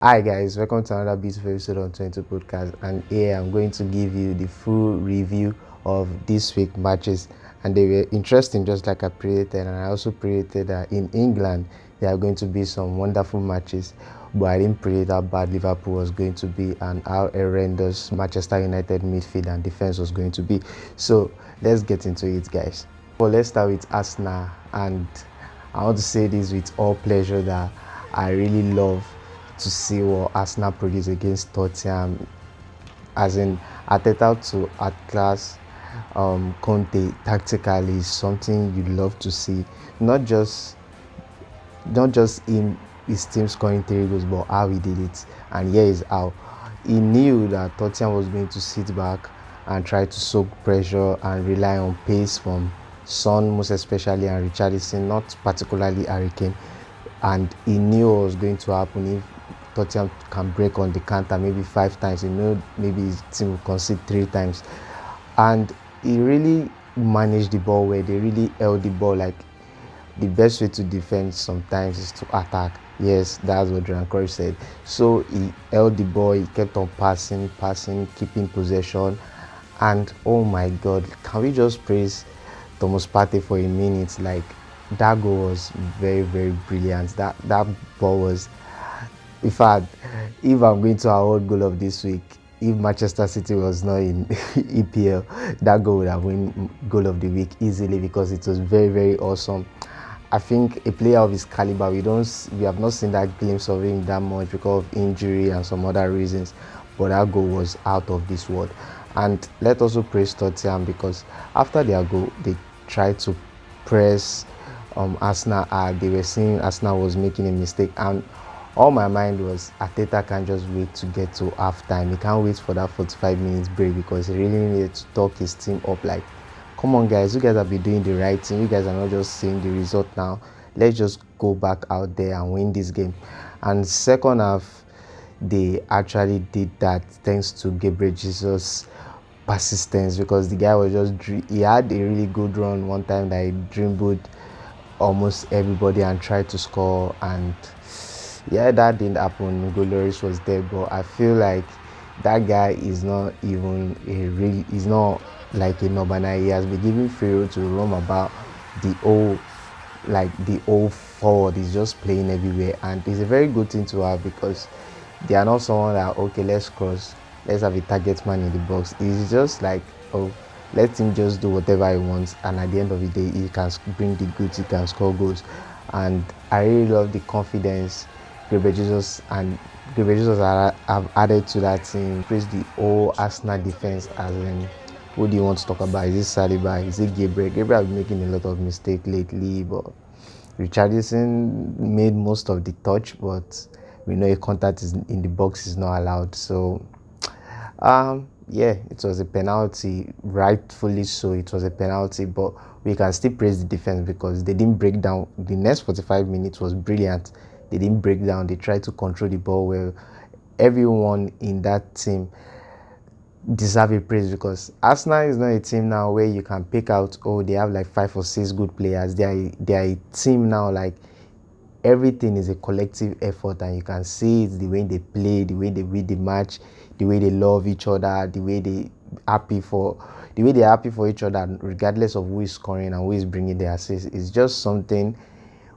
Hi guys, welcome to another beautiful episode on 22 Podcast, and here I'm going to give you the full review of this week matches, and they were interesting just like I predicted, and I also predicted that in England there are going to be some wonderful matches, but I didn't predict how bad Liverpool was going to be and how horrendous Manchester United midfield and defense was going to be. So let's get into it, guys. Well, let's start with Arsenal, and I want to say this with all pleasure that I really love to see what Arsenal produce against Tottenham. As in, Arteta to Atlas, Conte tactically is something you love to see. Not just in his team scoring 3 goals, but how he did it. And here is how. He knew that Tottenham was going to sit back and try to soak pressure and rely on pace from Son, most especially, and Richarlison, not particularly Harry Kane. And he knew what was going to happen if Tottenham can break on the counter maybe 5 times. He knew maybe his team will concede 3 times. And he really managed the ball where they really held the ball. Like, the best way to defend sometimes is to attack. Yes, that's what Duran Cruyff said. So he held the ball, he kept on passing, keeping possession. And oh my God, can we just praise Thomas Partey for a minute? Like, that goal was very, very brilliant. That ball was, in fact, if I'm going to award goal of this week, if Manchester City was not in EPL, that goal would have won goal of the week easily because it was very, very awesome. I think a player of his caliber, we have not seen that glimpse of him that much because of injury and some other reasons. But that goal was out of this world. And let's also praise Tottenham because after their goal, they tried to press Arsenal. They were seeing Arsenal was making a mistake, and all my mind was Arteta can't just wait to get to half time. He can't wait for that 45 minutes break because he really needed to talk his team up. Like, come on guys, you guys have been doing the right thing. You guys are not just seeing the result now. Let's just go back out there and win this game. And second half, they actually did that thanks to Gabriel Jesus' persistence, because the guy was he had a really good run one time that he dribbled almost everybody and tried to score, and yeah, that didn't happen. Goloris was there, but I feel like that guy is not even he's not like a Nobana. He has been giving Pharaoh to roam about the whole forward. He's just playing everywhere, and it's a very good thing to have because they are not someone that, okay, let's cross, let's have a target man in the box. It's just like, oh, let him just do whatever he wants, and at the end of the day, he can bring the goods, he can score goals. And I really love the confidence Gabriel Jesus have added to that team. Praise the whole Arsenal defense. As in, who do you want to talk about? Is it Saliba? Is it Gabriel? Gabriel has been making a lot of mistakes lately, but Richarlison made most of the touch, but we know a contact is in the box is not allowed. So yeah, it was a penalty, rightfully so. It was a penalty, but we can still praise the defense because they didn't break down. The next 45 minutes was brilliant. They didn't break down. They tried to control the ball well. Everyone in that team deserve a praise because Arsenal is not a team now where you can pick out, oh, they have like 5 or 6 good players. They are a team now, like everything is a collective effort, and you can see it the way they play, the way they win the match, the way they love each other, the way they are happy for each other, regardless of who is scoring and who is bringing the assist. It's just something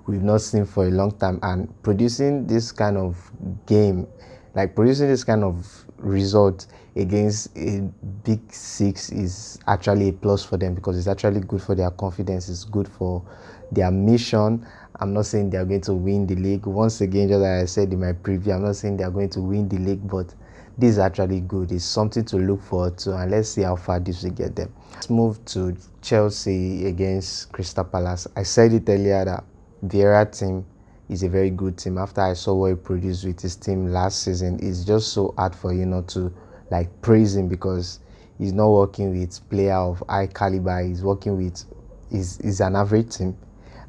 we've not seen for a long time, and producing this kind of game, like producing this kind of result against a big six, is actually a plus for them because it's actually good for their confidence. It's good for their mission. I'm not saying they are going to win the league. Once again, just like I said in my preview, I'm not saying they are going to win the league, but this is actually good. It's something to look forward to, and let's see how far this will get them. Let's move to Chelsea against Crystal Palace. I said it earlier that Vieira team is a very good team. After I saw what he produced with his team last season, it's just so hard for you not to like praise him because he's not working with player of high caliber. He's working with is an average team,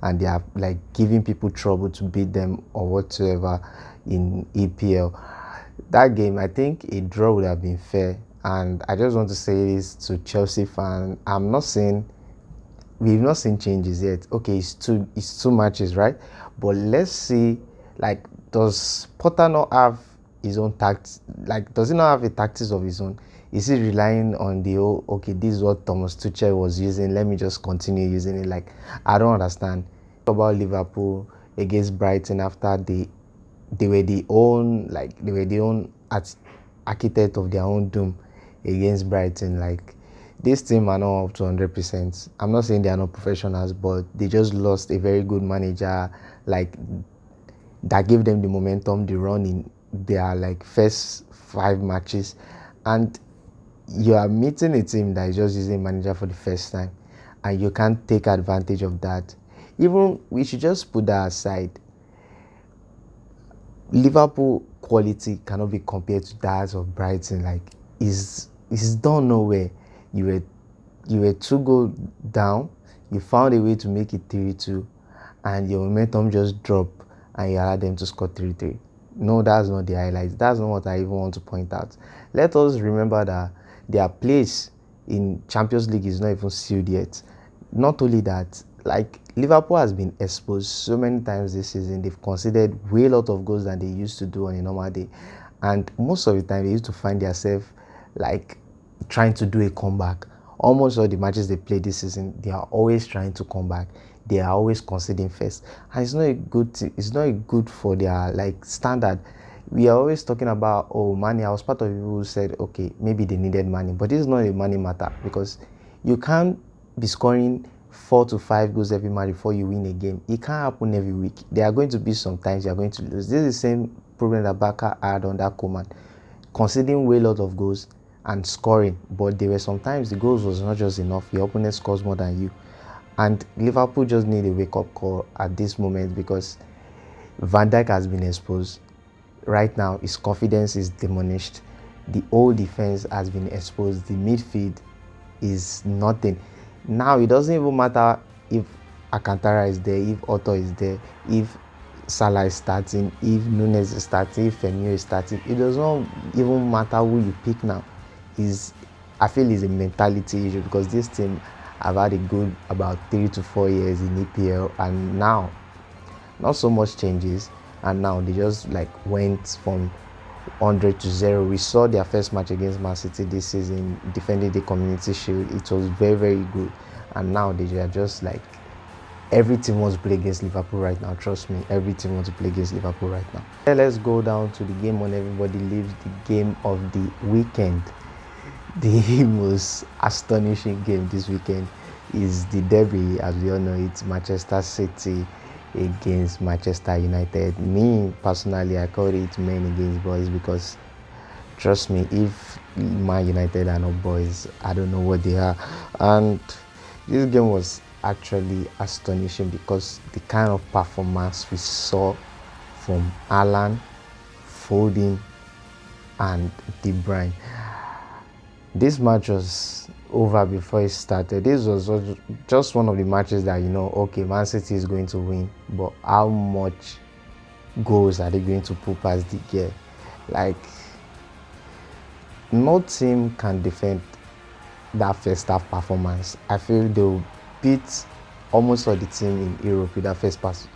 and they are like giving people trouble to beat them or whatsoever in EPL. That game, I think a draw would have been fair, and I just want to say this to Chelsea fans. We've not seen changes yet. Okay, it's two matches, right? But let's see, like, does Potter not have his own tactics? Like, does he not have a tactics of his own? Is he relying on the oh, okay, this is what Thomas Tuchel was using, let me just continue using it? Like, I don't understand. About Liverpool against Brighton after they were the own, like, they were the own architect of their own doom against Brighton. Like, this team are not up to 100%. I'm not saying they are not professionals, but they just lost a very good manager, like, that gave them the momentum, the run in their like first 5 matches. And you are meeting a team that is just using manager for the first time, and you can't take advantage of that. Even we should just put that aside. Liverpool quality cannot be compared to that of Brighton. Like, is done nowhere. You were you were 2 goals down. You found a way to make it 3-2, and your momentum just dropped, and you allowed them to score 3-3. No, that's not the highlights. That's not what I even want to point out. Let us remember that their place in Champions League is not even sealed yet. Not only that, like, Liverpool has been exposed so many times this season. They've conceded way lot of goals than they used to do on a normal day, and most of the time they used to find themselves like trying to do a comeback. Almost all the matches they play this season, they are always trying to come back. They are always conceding first, and it's not a good. It's not a good for their like standard. We are always talking about, oh, money. I was part of people who said, okay, maybe they needed money, but this is not a money matter, because you can't be scoring 4 to 5 goals every match before you win a game. It can't happen every week. There are going to be some times you are going to lose. This is the same problem that Barca had under Koeman, conceding way lot of goals and scoring, but there were sometimes the goals was not just enough. Your opponent scores more than you, and Liverpool just need a wake-up call at this moment, because Van Dijk has been exposed. Right now, his confidence is diminished. The whole defense has been exposed. The midfield is nothing. Now, it doesn't even matter if Alcantara is there, if Otto is there, if Salah is starting, if Nunes is starting, if Firmino is starting. It does not even matter who you pick now. I feel it's a mentality issue, because this team have had a good about 3 to 4 years in EPL, and now not so much changes, and now they just like went from 100 to 0. We saw their first match against Man City this season, defending the Community Shield. It was very, very good, and now they are just like, every team wants to play against Liverpool right now. Trust me, every team wants to play against Liverpool right now. Let's go down to the game on everybody lives, the game of the weekend. The most astonishing game this weekend is the derby, as we all know it, Manchester City against Manchester United. Me personally, I call it men against boys, because trust me, if Man United are not boys, I don't know what they are. And this game was actually astonishing, because the kind of performance we saw from Alan, Foden, and De Bruyne. This match was over before it started. This was just one of the matches that, okay, Man City is going to win, but how much goals are they going to put past the gear? Like, no team can defend that first half performance. I feel they'll beat almost all the team in Europe with that first pass.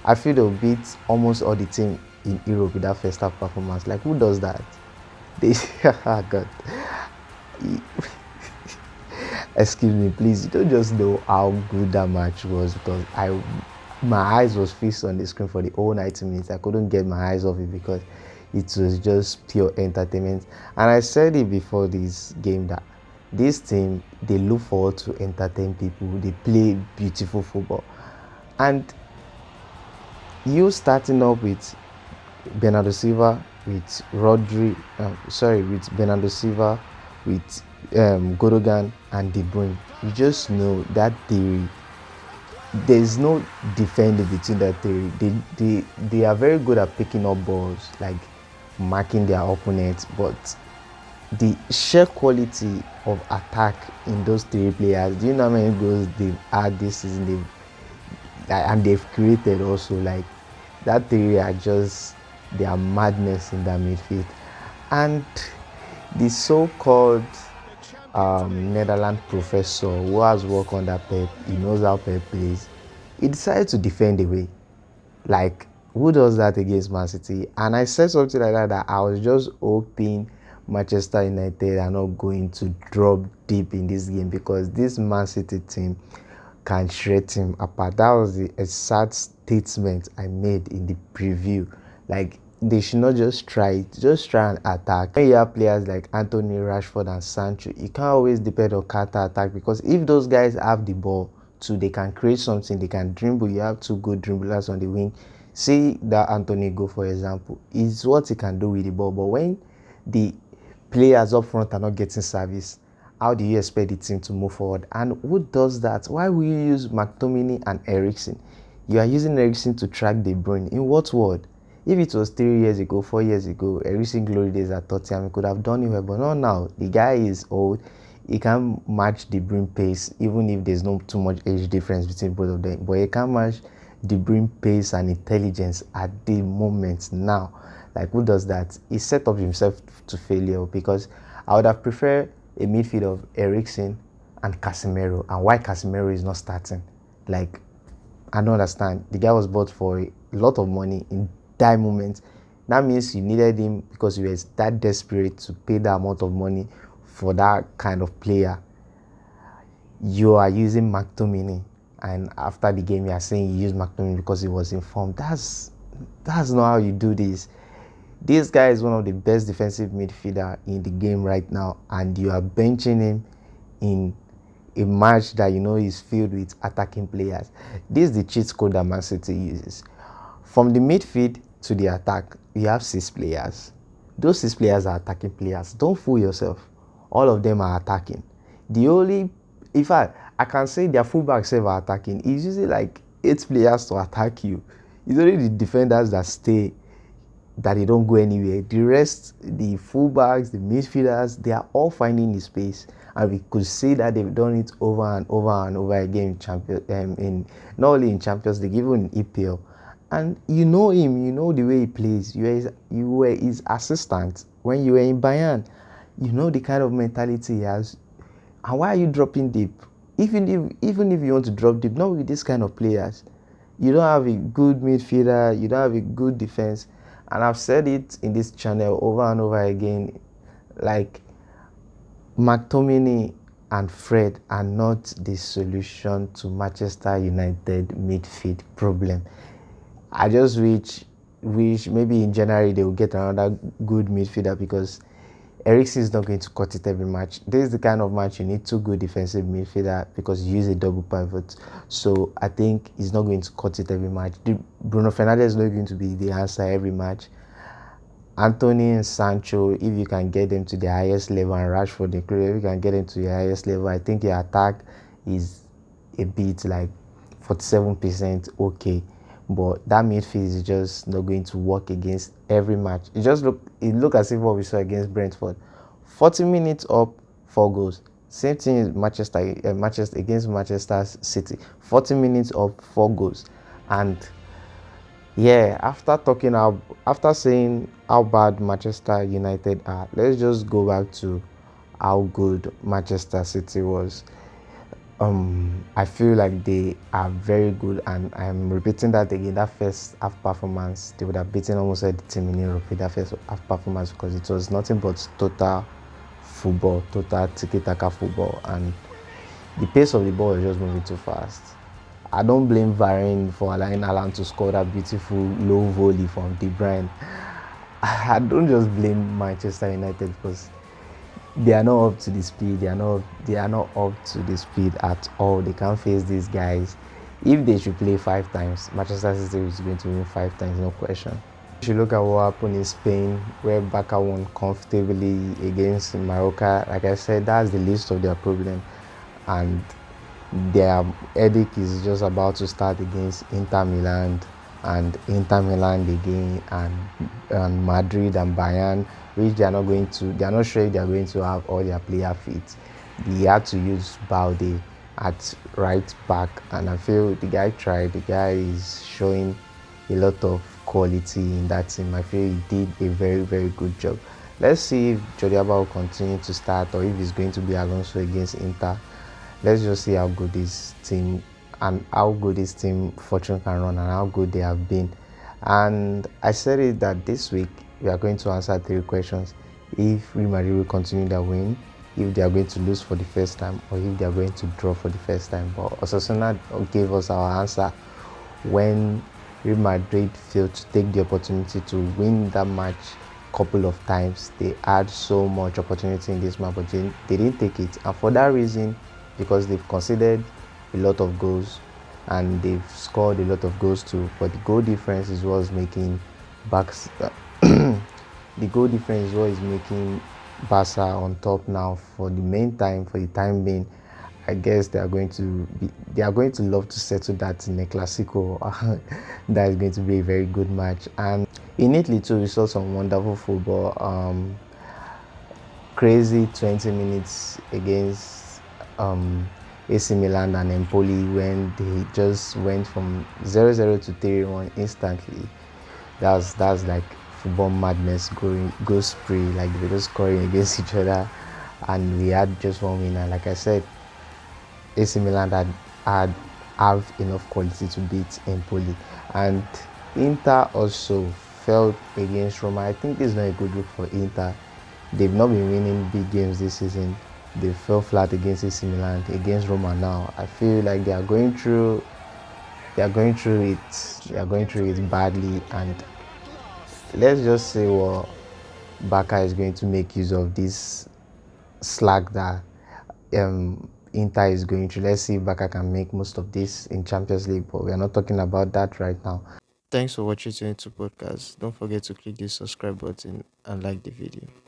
I feel they'll beat almost all the team in Europe with that first half performance. Like, who does that? God. Excuse me, please. You don't just know how good that match was, because my eyes was fixed on the screen for the whole 90 minutes. I couldn't get my eyes off it, because it was just pure entertainment. And I said it before this game that this team, they look forward to entertain people. They play beautiful football. And you starting up with Bernardo Silva, with with Bernardo Silva, with Godogan and De Bruyne, you just know that there's no defending between that theory. They are very good at picking up balls, like marking their opponents, but the sheer quality of attack in those three players, do you know how many goals they've had this season? They've created also, like, that theory are just their madness in that midfield. And the so-called Netherlands professor who has worked under Pep, he knows how Pep plays, he decided to defend away. Like, Who does that against Man City? And I said something like that I was just hoping Manchester United are not going to drop deep in this game, because this Man City team can shred him apart. That was the exact statement I made in the preview. Like, they should not just try it, just try and attack. When you have players like Anthony, Rashford, and Sancho, you can't always depend on counter attack, because if those guys have the ball too, they can create something, they can dribble. You have two good dribblers on the wing. See that Anthony go, for example, is what he can do with the ball. But when the players up front are not getting service, how do you expect the team to move forward? And who does that? Why will you use McTominay and Eriksen? You are using Eriksen to track De Bruyne. In what world? If it was 3 years ago, 4 years ago, Eriksen glory days at Tottenham, he could have done it well. But not now. The guy is old. He can't match De Bruyne pace, even if there's not too much age difference between both of them. But he can't match De Bruyne pace and intelligence at the moment now. Like, who does that? He set up himself to failure, because I would have preferred a midfield of Eriksen and Casemiro. And why Casemiro is not starting? Like, I don't understand. The guy was bought for a lot of money in that moment. That means you needed him because you were that desperate to pay that amount of money for that kind of player. You are using McTominay, and after the game you are saying you use McTominay because he was informed. That's not how you do this. This guy is one of the best defensive midfielder in the game right now, and you are benching him in a match that you know is filled with attacking players. This is the cheat code that Man City uses. From the midfield to the attack, you have 6 players. Those 6 players are attacking players. Don't fool yourself. All of them are attacking. The only, in fact, I can say their fullbacks are attacking. It's usually like 8 players to attack you. It's only the defenders that stay, that they don't go anywhere. The rest, the fullbacks, the midfielders, they are all finding the space, and we could see that they've done it over and over and over again in not only in Champions League, even in EPL. And you know him, you know the way he plays. You were his assistant when you were in Bayern. You know the kind of mentality he has. And why are you dropping deep? Even if you want to drop deep, not with this kind of players. You don't have a good midfielder, you don't have a good defense. And I've said it in this channel over and over again, like, McTominay and Fred are not the solution to Manchester United midfield problem. I just wish maybe in January they will get another good midfielder, because Eriksen is not going to cut it every match. This is the kind of match you need 2 good defensive midfielder, because you use a double pivot. So I think he's not going to cut it every match. Bruno Fernandes is not going to be the answer every match. Anthony and Sancho, if you can get them to the highest level, and Rashford included, if you can get them to the highest level, I think your attack is a bit like 47% okay. But that midfield is just not going to work against every match. It look as if what we saw against Brentford. 40 minutes up, 4 goals. Same thing is Manchester against Manchester City. 40 minutes up, 4 goals. And yeah, after saying how bad Manchester United are, let's just go back to how good Manchester City was. I feel like they are very good, and I'm repeating that again. That first half performance, they would have beaten almost every team in Europe with that first half performance, because it was nothing but total football, total tiki-taka football, and the pace of the ball was just moving too fast. I don't blame Varane for allowing Alan to score that beautiful low volley from De Bruyne. I don't just blame Manchester United, because they are not up to the speed. They are not up to the speed at all. They can't face these guys. If they should play 5 times, Manchester City is going to win 5 times, no question. You should look at what happened in Spain, where Barca won comfortably against Mallorca. Like I said, that's the least of their problem, and their headache is just about to start against Inter Milan again, and Madrid and Bayern, which they are not sure if they are going to have all their player fit. They had to use Balde at right back, and I feel the guy tried. The guy is showing a lot of quality in that team. I feel he did a very, very good job. Let's see if Jordi Alba will continue to start, or if it's going to be Alonso against Inter. Let's just see how good this team fortune can run, and how good they have been And I said it that this week we are going to answer three questions: if Real Madrid will continue their win, if they are going to lose for the first time, or if they are going to draw for the first time. But Osasuna gave us our answer when Real Madrid failed to take the opportunity to win that match couple of times. They had so much opportunity in this match, but they didn't take it. And for that reason, because they've conceded a lot of goals and they've scored a lot of goals too, but the goal difference is what is making backs. The goal difference is what is making Barca on top now for the main time, for the time being. I guess they are going to love to settle that in a Clasico. That is going to be a very good match. And in Italy too, we saw some wonderful football. Crazy 20 minutes against AC Milan and Empoli when they just went from 0-0 to 3-1 instantly. That's like football madness going go spree. Like they were just scoring against each other, and we had just one winner. Like I said, AC Milan had have enough quality to beat Empoli, and Inter also fell against Roma. I think this is not a good look for Inter. They've not been winning big games this season. They fell flat against AC Milan, against Roma now. I feel like they are going through it badly, and let's just say, well, Barca is going to make use of this slack that Inter is going through. Let's see if Barca can make most of this in Champions League, but we are not talking about that right now. Thanks for watching 22 Podcast. Don't forget to click the subscribe button and like the video.